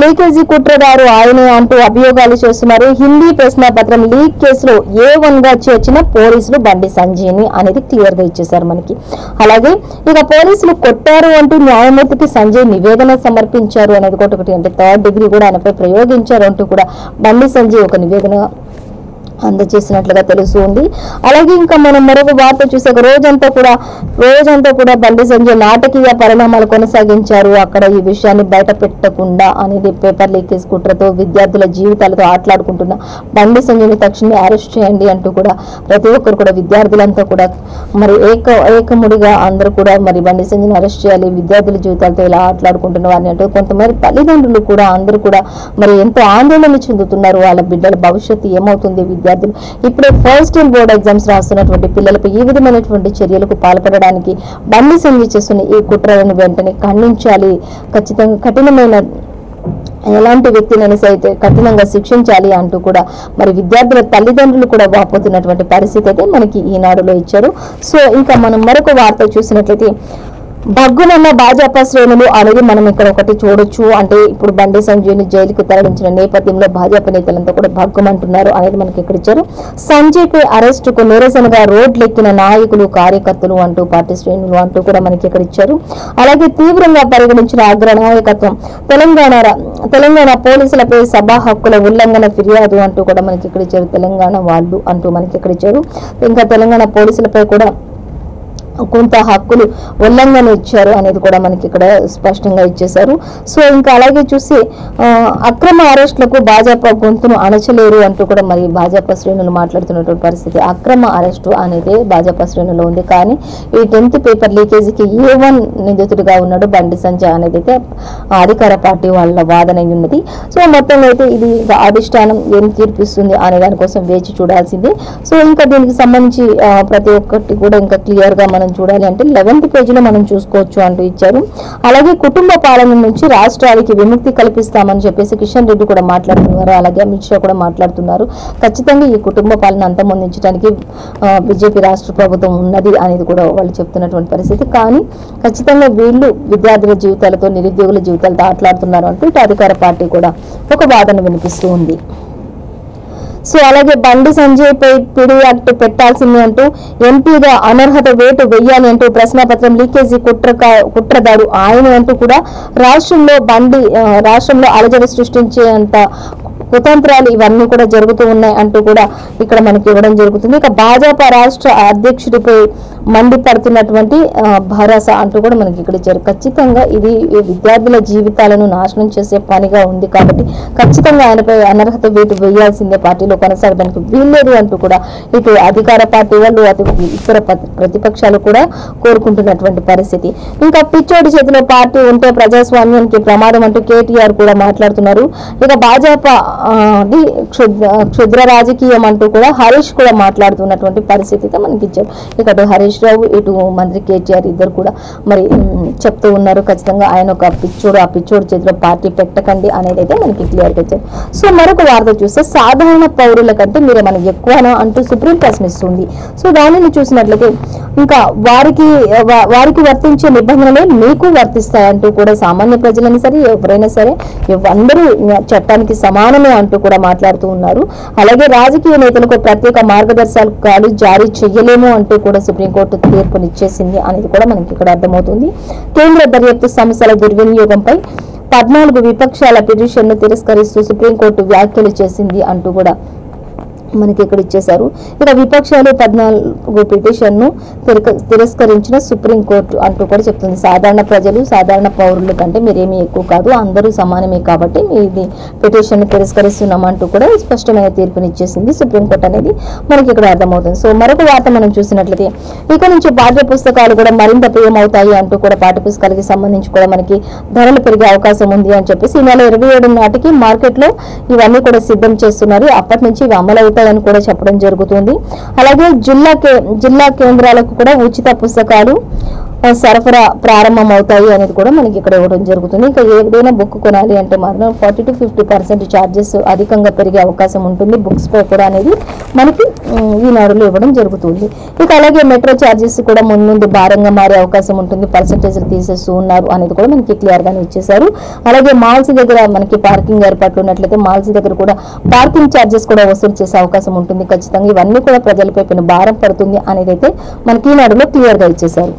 [SPEAKER 1] లీకేజీ కుట్రదారు ఆయనే అంటూ అభియోగాలు చేస్తున్నారు. హిందీ ప్రశ్నాపత్రం లీక్ కేసులో A1 గా చేర్చిన పోలీసులు బండి సంజయ్ని అనేది క్లియర్ గా ఇచ్చేశారు మనకి. అలాగే ఇక పోలీసులు కొట్టారు అంటూ న్యాయమూర్తికి సంజయ్ నివేదన సమర్పించారు అనేది ఒకటి, అంటే 3rd డిగ్రీ కూడా ఆయనపై ప్రయోగించారు అంటూ కూడా బండి సంజయ్ ఒక నివేదన అందజేసినట్లుగా తెలుస్తుంది. అలాగే ఇంకా మనం మరొక వార్త చూసాక రోజంతా కూడా బండి సంజయ్ నాటకీయ పరిణామాలు కొనసాగించారు. అక్కడ ఈ విషయాన్ని బయట పెట్టకుండా అనేది పేపర్ లీకేజ్ కుట్రతో విద్యార్థుల జీవితాలతో ఆటలాడుకుంటున్న బండి సంజయ్ని తక్షణమే అరెస్ట్ చేయండి అంటూ కూడా ప్రతి ఒక్కరు కూడా విద్యార్థులంతా కూడా మరి ఏకముడిగా అందరూ కూడా మరి బండి సంజయ్ని అరెస్ట్ చేయాలి, విద్యార్థుల జీవితాలతో ఇలా ఆటలాడుకుంటున్న వారిని అంటూ కొంతమంది తల్లిదండ్రులు కూడా అందరూ కూడా మరి ఎంతో ఆందోళన చెందుతున్నారు. వాళ్ళ బిడ్డల భవిష్యత్తు ఏమవుతుంది, విద్యార్థులు ఇప్పుడే ఫస్ట్ ఇయర్ బోర్డ్ ఎగ్జామ్స్ రాస్తున్నటువంటి పిల్లలపై ఈ విధమైనటువంటి చర్యలకు పాల్పడడానికి బండి సంజయ్ చేస్తున్న ఈ కుట్రలను వెంటనే ఖండించాలి, ఖచ్చితంగా కఠినమైన ఎలాంటి వ్యక్తినైనా సైతే కఠినంగా శిక్షించాలి అంటూ కూడా మరి విద్యార్థుల తల్లిదండ్రులు కూడా వాపోతున్నటువంటి పరిస్థితి అయితే మనకి ఈనాడులో ఇచ్చారు. సో ఇంకా మనం మరొక వార్త చూసినట్లయితే భగ్గునన్న భాజపా శ్రేణులు అనేది మనం ఇక్కడ ఒకటి చూడొచ్చు. అంటే ఇప్పుడు బండి సంజయ్ని జైలుకు తరలించిన నేపథ్యంలో భాజపా నేతలంతా కూడా భగ్గుమంటున్నారు అనేది మనకి ఇక్కడ ఇచ్చారు. సంజయ్ పై అరెస్టుకు నిరసనగా రోడ్లెక్కిన నాయకులు, కార్యకర్తలు అంటూ పార్టీ శ్రేణులు అంటూ కూడా మనకి ఇక్కడ ఇచ్చారు. అలాగే తీవ్రంగా పరిగణించిన అగ్రనాయకత్వం తెలంగాణ పోలీసులపై సభా హక్కుల ఉల్లంఘన ఫిర్యాదు అంటూ కూడా మనకి ఇక్కడ ఇచ్చారు. తెలంగాణ వాళ్ళు అంటూ మనకి ఇక్కడ ఇచ్చారు. ఇంకా తెలంగాణ పోలీసులపై కూడా కొంత హక్కులు ఉల్లంఘన ఇచ్చారు అనేది కూడా మనకి ఇక్కడ స్పష్టంగా ఇచ్చేశారు. సో ఇంకా అలాగే చూసి అక్రమ అరెస్టులకు భాజపా గొంతును అణచలేరు అంటూ కూడా మరి భాజపా శ్రేణులు మాట్లాడుతున్నటువంటి పరిస్థితి. అక్రమ అరెస్టు అనేది భాజపా శ్రేణులో ఉంది. కానీ ఈ 10th పేపర్ లీకేజీకి A1 నిందితుడిగా ఉన్నాడు బండి సంజయ్ అనేది అయితే అధికార పార్టీ వాళ్ళ వాదన ఉన్నది. సో మొత్తంలో అయితే ఇది అధిష్టానం ఏం తీర్పిస్తుంది అనే దానికోసం వేచి చూడాల్సిందే. సో ఇంకా దీనికి సంబంధించి ప్రతి ఒక్కటి కూడా ఇంకా క్లియర్ గా మనం చూడాలి అంటే 11th పేజీలో మనం చూసుకోవచ్చు అంటూ ఇచ్చారు. అలాగే కుటుంబ పాలన నుంచి రాష్ట్రానికి విముక్తి కల్పిస్తామని చెప్పేసి కిషన్ రెడ్డి కూడా మాట్లాడుతున్నారు. అలాగే అమిత్ షా కూడా మాట్లాడుతున్నారు. ఖచ్చితంగా ఈ కుటుంబ పాలన అంతమొందించడానికి బీజేపీ రాష్ట్ర ప్రభుత్వం ఉన్నది అనేది కూడా వాళ్ళు చెప్తున్నటువంటి పరిస్థితి. కానీ ఖచ్చితంగా వీళ్ళు విద్యార్థుల జీవితాలతో నిరుద్యోగుల జీవితాలతో ఆటలాడుతున్నారు అంటూ ఇటు అధికార పార్టీ కూడా ఒక వాదన వినిపిస్తూ ఉంది. సో అలాగే బండి సంజయ్ పై పిడి యాక్ట్ పెట్టాల్సింది అంటూ ఎంపీగా అనర్హత వేటు వెయ్యాలి అంటూ ప్రశ్నాపత్రం లీకేజీ కుట్రదారు ఆయన అంటూ కూడా రాష్ట్రంలో అలజడి సృష్టించేంత కుతంత్రాలు ఇవన్నీ కూడా జరుగుతూ ఉన్నాయి అంటూ కూడా ఇక్కడ మనకి ఇవ్వడం జరుగుతుంది. ఇక భాజపా రాష్ట్ర అధ్యక్షుడిపై మండిపడుతున్నటువంటి భరోసా అంటూ కూడా మనకి ఇక్కడ ఇచ్చారు. ఖచ్చితంగా ఇది విద్యార్థుల జీవితాలను నాశనం చేసే పనిగా ఉంది కాబట్టి ఖచ్చితంగా ఆయనపై అనర్హత వేటు వేయాల్సిందే, పార్టీలో కొనసాగడానికి వీల్లేదు అంటూ కూడా ఇటు అధికార పార్టీ వాళ్ళు ఇతర ప్రతిపక్షాలు కూడా కోరుకుంటున్నటువంటి పరిస్థితి. ఇంకా పిచ్చోడి చేతిలో పార్టీ ఉంటే ప్రజాస్వామ్యానికి ప్రమాదం అంటూ కేటీఆర్ కూడా మాట్లాడుతున్నారు. ఇక భాజపా క్షుద్ర రాజకీయం అంటూ కూడా హరీష్ కూడా మాట్లాడుతున్నటువంటి పరిస్థితి మనకి ఇచ్చారు. ఇక హరీష్ రావు ఇటు మంత్రి కేటీఆర్ ఇద్దరు కూడా మరి చెప్తూ ఉన్నారు ఖచ్చితంగా ఆయన ఒక పిచ్చోడు, ఆ పిచ్చోడు చేతిలో పార్టీ పెట్టకండి అనేది అయితే మనకి క్లియర్ గా ఇచ్చారు. సో మరొక వార్త చూస్తే సాధారణ పౌరుల కంటే మీరే మనకి ఎక్కువనా అంటూ సుప్రీం ప్రశ్నిస్తుంది. సో దానిని చూసినట్లయితే ఇంకా వారికి వర్తించే నిబంధనలే మీకు వర్తిస్తాయంటూ కూడా సామాన్య ప్రజలైనా సరే ఎవరైనా సరే అందరూ చట్టానికి సమానమే అంటూ కూడా మాట్లాడుతూ ఉన్నారు. అలాగే రాజకీయ నేతలకు ప్రత్యేక మార్గదర్శకాలు జారీ చేయలేము అంటూ కూడా సుప్రీంకోర్టు తీర్పునిచ్చేసింది అనేది కూడా మనకి ఇక్కడ అర్థమవుతుంది. కేంద్ర దర్యాప్తు సంస్థల దుర్వినియోగంపై 14 విపక్షాల పిటిషన్ను తిరస్కరిస్తూ సుప్రీంకోర్టు వ్యాఖ్యలు చేసింది అంటూ కూడా మనకి ఇక్కడ ఇచ్చేశారు. ఇక విపక్షాలు 14 పిటిషన్ను తిరస్కరించిన సుప్రీంకోర్టు అంటూ కూడా చెప్తుంది. సాధారణ ప్రజలు సాధారణ పౌరుల కంటే మీరేమీ ఎక్కువ కాదు, అందరూ సమానమే కాబట్టి మీది పిటిషన్ తిరస్కరిస్తున్నాం అంటూ కూడా స్పష్టమైన తీర్పునిచ్చేసింది సుప్రీంకోర్టు అనేది మనకి ఇక్కడ అర్థమవుతుంది. సో మరొక వార్త మనం చూసినట్లయితే ఇక నుంచి పాఠ్య పుస్తకాలు కూడా మరింత ప్రియమవుతాయి అంటూ కూడా పాఠ్య పుస్తకాలకి సంబంధించి కూడా మనకి ధరలు పెరిగే అవకాశం ఉంది అని చెప్పేసి ఈ నెల 27 నాటికి మార్కెట్లో ఇవన్నీ కూడా సిద్ధం చేస్తున్నారు. అప్పటి నుంచి ఇవి అమలు అని కూడా చెప్పడం జరుగుతుంది. అలాగే జిల్లా కేంద్రాలకు కూడా ఉచిత పుస్తకాలు సరఫరా ప్రారంభం అవుతాయి అనేది కూడా మనకి ఇక్కడ ఇవ్వడం జరుగుతుంది. ఇంకా ఏదైనా బుక్ కొనాలి అంటే మాత్రం 40 to 50% ఛార్జెస్ అధికంగా పెరిగే అవకాశం ఉంటుంది బుక్స్ పై కూడా అనేది మనకి ఈనాడులో ఇవ్వడం జరుగుతుంది. ఇక అలాగే మెట్రో ఛార్జెస్ కూడా ముందు భారంగా మారే అవకాశం ఉంటుంది, పర్సెంటేజ్లు తీసేస్తూ ఉన్నారు అనేది కూడా మనకి క్లియర్ గానే ఇచ్చేశారు. అలాగే మాల్స్ దగ్గర మనకి పార్కింగ్ ఏర్పాట్లు ఉన్నట్లయితే మాల్స్ దగ్గర కూడా పార్కింగ్ ఛార్జెస్ కూడా వసూలు చేసే అవకాశం ఉంటుంది. ఖచ్చితంగా ఇవన్నీ కూడా ప్రజలపై భారం పడుతుంది అనేది అయితే మనకి ఈనాడులో క్లియర్ గా ఇచ్చేశారు.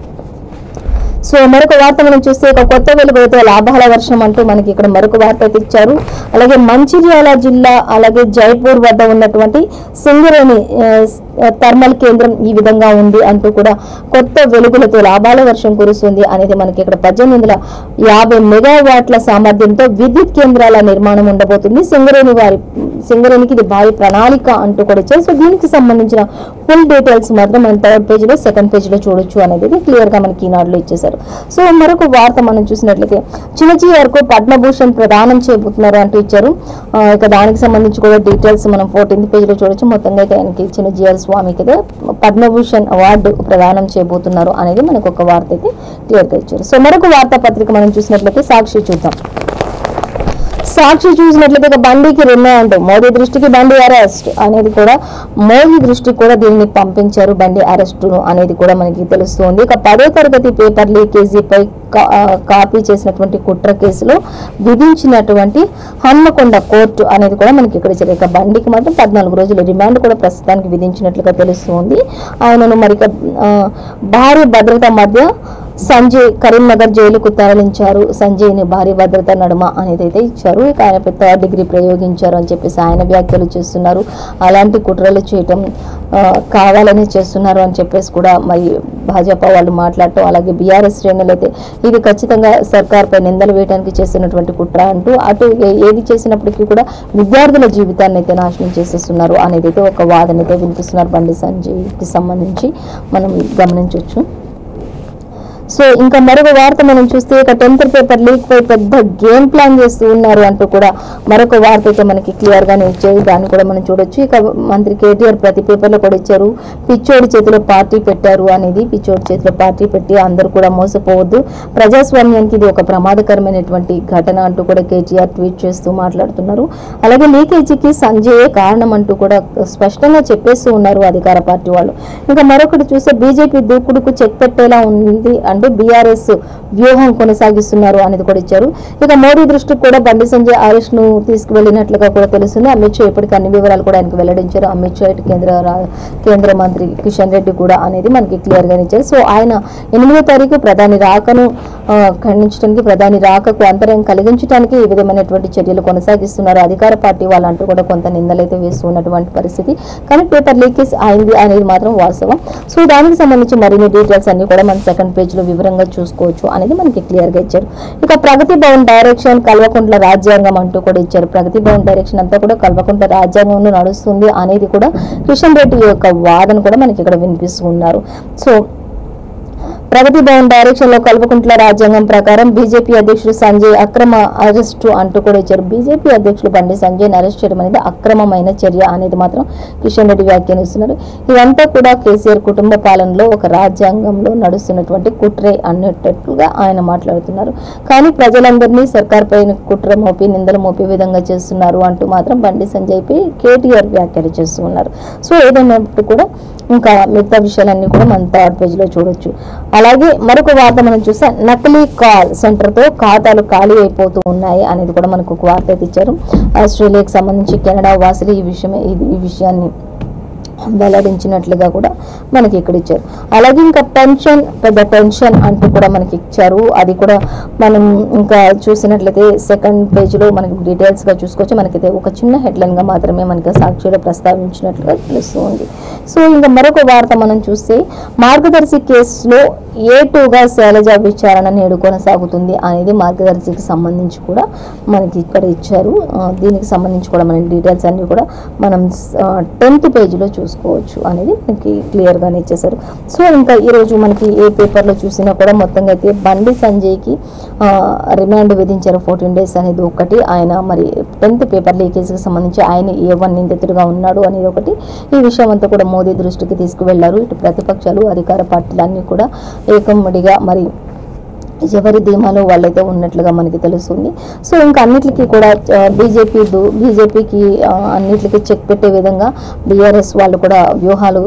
[SPEAKER 1] సో మరొక వార్త మనం చూస్తే ఒక కొత్త వెలుగుతో లాభాల వర్షం అంటూ మనకి ఇక్కడ మరొక వార్త అయితే ఇచ్చారు. అలాగే మంచిర్యాల జిల్లా అలాగే జైపూర్ వద్ద ఉన్నటువంటి సింగరేణి థర్మల్ కేంద్రం ఈ విధంగా ఉంది అంటూ కూడా కొత్త వెలుగులతో లాభాల వర్షం కురుస్తుంది అనేది మనకి ఇక్కడ 1850 మెగావాట్ల సామర్థ్యంతో విద్యుత్ కేంద్రాల నిర్మాణం ఉండబోతుంది. సింగరేణికి ఇది భారీ ప్రణాళిక అంటూ కూడా ఇచ్చారు. సో దీనికి సంబంధించిన ఫుల్ డీటెయిల్స్ మాత్రం మనం 3rd పేజీలో 2nd పేజీలో చూడొచ్చు అనేది క్లియర్ గా మనకి ఈనాడులో ఇచ్చేశారు. సో మరొక వార్త మనం చూసినట్లయితే చిన్నజీఆర్కు పద్మభూషణ్ ప్రదానం చేయబోతున్నారు అంటూ ఇచ్చారు. ఇక దానికి సంబంధించి కూడా డీటెయిల్స్ మనం 14th పేజీలో చూడొచ్చు. మొత్తంగా అయితే ఆయనకి చిన్నజీఆర్ స్వామికి అయితే పద్మభూషణ్ అవార్డు ప్రదానం చేయబోతున్నారు అనేది మనకు ఒక వార్త అయితే క్లియర్ గా ఇచ్చారు. సో మరొక వార్తాపత్రిక మనం చూసినట్లయితే సాక్షి చూద్దాం. సాక్షి చూసినట్లయితే బండికి రిమాండ్, మోదీ దృష్టికి బండి అరెస్ట్ అనేది కూడా మోదీ దృష్టికి కూడా దీన్ని పంపించారు బండి అరెస్టును అనేది కూడా మనకి తెలుస్తుంది. ఇక 10వ తరగతి పేపర్ లీకేజీపై కాపీ చేసినటువంటి కుట్ర కేసులో విధించినటువంటి హన్మకొండ కోర్టు అనేది కూడా మనకి ఇక్కడ ఇచ్చారు. ఇక బండికి మాత్రం 14 రోజుల రిమాండ్ కూడా ప్రస్తుతానికి విధించినట్లుగా తెలుస్తుంది. ఆయనను మరి భారీ భద్రత మధ్య సంజయ్ కరీంనగర్ జైలుకు తరలించారు. సంజయ్ని భారీ భద్రత నడుమ అనేది అయితే ఇచ్చారు. ఇక ఆయనపై 3rd డిగ్రీ ప్రయోగించారు అని చెప్పేసి ఆయన వ్యాఖ్యలు చేస్తున్నారు. అలాంటి కుట్రలు చేయటం కావాలని చేస్తున్నారు అని చెప్పేసి కూడా మరి భాజపా వాళ్ళు మాట్లాడటం, అలాగే బీఆర్ఎస్ శ్రేణులు అయితే ఇది ఖచ్చితంగా సర్కార్పై నిందలు వేయడానికి చేస్తున్నటువంటి కుట్ర అంటూ అటు ఏది చేసినప్పటికీ కూడా విద్యార్థుల జీవితాన్ని అయితే నాశనం చేసేస్తున్నారు అనేది అయితే ఒక వాదన అయితే వినిపిస్తున్నారు బండి సంజయ్కి సంబంధించి మనం గమనించవచ్చు. సో ఇంకా మరొక వార్త మనం చూస్తే ఇక 10th పేపర్ లీక్ పై పెద్ద గేమ్ ప్లాన్ చేస్తూ ఉన్నారు అంటూ కూడా మరొక వార్త అయితే మనకి క్లియర్ గానే ఇచ్చారు. దాన్ని కూడా మనం చూడొచ్చు. ఇక మంత్రి కేటీఆర్ ప్రతి పేపర్లో కూడా ఇచ్చారు, పిచ్చోడి చేతిలో పార్టీ పెట్టారు అనేది. పిచ్చోడి చేతిలో పార్టీ పెట్టి అందరూ కూడా మోసపోవద్దు, ప్రజాస్వామ్యానికి ఇది ఒక ప్రమాదకరమైనటువంటి ఘటన అంటూ కూడా కేటీఆర్ ట్వీట్ చేస్తూ మాట్లాడుతున్నారు. అలాగే లీకేజీకి సంజయ్ కారణం అంటూ కూడా స్పష్టంగా చెప్పేస్తూ ఉన్నారు అధికార పార్టీ వాళ్ళు. ఇంకా మరొకటి చూస్తే బీజేపీ దూకుడుకు చెక్ పెట్టేలా ఉంది అంటే బీఆర్ఎస్ వ్యూహం కొనసాగిస్తున్నారు అనేది కూడా ఇచ్చారు. ఇక మోడీ దృష్టికి కూడా బండి సంజయ్ అరెస్ట్ ను తీసుకువెళ్ళినట్లుగా కూడా తెలుస్తుంది. అమిత్ షా ఇప్పటికీ అన్ని వివరాలు కూడా ఆయనకు వెల్లడించారు. అమిత్ షా ఇటు కేంద్ర మంత్రి కిషన్ రెడ్డి కూడా అనేది మనకి క్లియర్ గా ఇచ్చారు. సో ఆయన 8వ తారీఖు ప్రధాని రాకను ఖండించడానికి, ప్రధాని రాకకు అంతరాయం కలిగించడానికి ఈ విధమైనటువంటి చర్యలు కొనసాగిస్తున్నారు అధికార పార్టీ వాళ్ళంటూ కూడా కొంత నిందలైతే వేస్తున్నటువంటి పరిస్థితి. కానీ పేపర్ లీకేజ్ అయింది అనేది మాత్రం వాస్తవం. సో దానికి సంబంధించి మరిన్ని డీటెయిల్స్ అన్ని కూడా మన సెకండ్ పేజ్ లో వివరంగా చూసుకోవచ్చు అనేది మనకి క్లియర్ గా ఇచ్చారు. ఇక ప్రగతి భవన్ డైరెక్షన్ కల్వకుంట్ల రాజ్యాంగం అంటూ కూడా ఇచ్చారు. ప్రగతి భవన్ డైరెక్షన్ అంతా కూడా కల్వకుంట్ల రాజ్యాంగంలో నడుస్తుంది అనేది కూడా కిషన్ రెడ్డి యొక్క వాదన కూడా మనకి ఇక్కడ వినిపిస్తున్నారు. సో ప్రగతి భవన్ డైరెక్షన్ లో కల్వకుంట్ల రాజ్యాంగం ప్రకారం బీజేపీ అధ్యక్షుడు సంజయ్ అక్రమ అరెస్టు అంటూ కూడా ఇచ్చారు. బీజేపీ అధ్యక్షుడు బండి సంజయ్ అరెస్ట్ చేయడం అనేది అక్రమమైన చర్య అనేది మాత్రం కిషన్ రెడ్డి వ్యాఖ్యానిస్తున్నారు. ఇదంతా కూడా కేసీఆర్ కుటుంబ పాలనలో ఒక రాజ్యాంగంలో నడుస్తున్నటువంటి కుట్రే అన్నట్టుగా ఆయన మాట్లాడుతున్నారు. కానీ ప్రజలందరినీ సర్కార్ పైన కుట్ర మోపి నిందలు మోపే విధంగా చేస్తున్నారు అంటూ మాత్రం బండి సంజయ్ పై కేటీఆర్ వ్యాఖ్యలు చేస్తూ ఉన్నారు. సో ఏదైనప్పుడు కూడా ఇంకా మిగతా విషయాలన్నీ కూడా మన థర్డ్ పేజ్ లో చూడొచ్చు. అలాగే మరొక వార్త మనం చూస్తే నకిలీ కాల్ సెంటర్ తో ఖాతాలు ఖాళీ అయిపోతూ ఉన్నాయి అనేది కూడా మనకు ఒక వార్త అయితే ఇచ్చారు. ఆస్ట్రేలియాకి సంబంధించి కెనడా వాసులు ఈ విషయాన్ని వెల్లడించినట్లుగా కూడా మనకి ఇక్కడ ఇచ్చారు. అలాగే ఇంకా పెద్ద టెన్షన్ అంటూ కూడా మనకి ఇచ్చారు. అది కూడా మనం ఇంకా చూసినట్లయితే సెకండ్ పేజ్ లో మనకి డీటెయిల్స్ గా చూసుకోవచ్చు. మనకైతే ఒక చిన్న హెడ్లైన్ గా మాత్రమే మనకి సాక్షిలో ప్రస్తావించినట్లుగా తెలుస్తుంది. సో ఇంకా మరొక వార్త మనం చూస్తే మార్గదర్శి కేసులో A2గా శైలజ విచారణ నేడు కొనసాగుతుంది అనేది మార్గదర్శికి సంబంధించి కూడా మనకి ఇక్కడ ఇచ్చారు. దీనికి సంబంధించి కూడా మన డీటెయిల్స్ అన్ని కూడా మనం 10th పేజీలో చూసుకోవచ్చు అనేది మనకి క్లియర్ గానే ఇచ్చేసారు. సో ఇంకా ఈ రోజు మనకి ఏ పేపర్ లో చూసినా కూడా మొత్తంగా అయితే బండి సంజయ్కి రిమాండ్ విధించారు 14 days అనేది ఒకటి. ఆయన మరి 10th పేపర్ లీకేజ్కి సంబంధించి ఆయన A1 నిందితుడిగా ఉన్నాడు అనేది ఒకటి. ఈ విషయం అంతా కూడా మోదీ దృష్టికి తీసుకువెళ్లారు. ఇటు ప్రతిపక్షాలు అధికార పార్టీలు అన్ని కూడా ఏకమ్మడిగా మరి ఎవరి ధీమాలో వాళ్ళైతే ఉన్నట్లుగా మనకి తెలుస్తుంది. సో ఇంకా అన్నిటికీ కూడా బీజేపీకి అన్నిటికీ చెక్ పెట్టే విధంగా బీఆర్ఎస్ వాళ్ళు కూడా వ్యూహాలు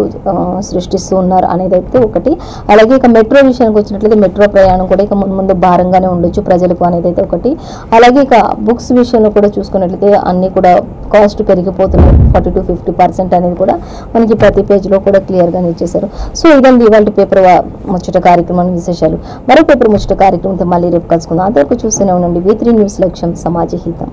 [SPEAKER 1] సృష్టిస్తూ ఉన్నారు అనేది అయితే ఒకటి. అలాగే ఇక మెట్రో విషయానికి వచ్చినట్లయితే మెట్రో ప్రయాణం కూడా ఇక ముందు భారంగానే ఉండొచ్చు ప్రజలకు అనేది అయితే ఒకటి. అలాగే ఇక బుక్స్ విషయంలో కూడా చూసుకున్నట్లయితే అన్ని కూడా కాస్ట్ పెరిగిపోతున్నాయి 40 to 50% అనేది కూడా మనకి ప్రతి పేజ్లో కూడా క్లియర్గానే ఇచ్చేశారు. సో ఇదండి ఇవాళ పేపర్ ముచ్చట కార్యక్రమం విశేషాలు. మరో పేపర్ ముచ్చట కార్యక్రమంతో మళ్ళీ రేపు కలుసుకుందాం. అంతవరకు చూస్తూనే ఉండండి V3 న్యూస్ లక్ష్యం సమాజ హితం.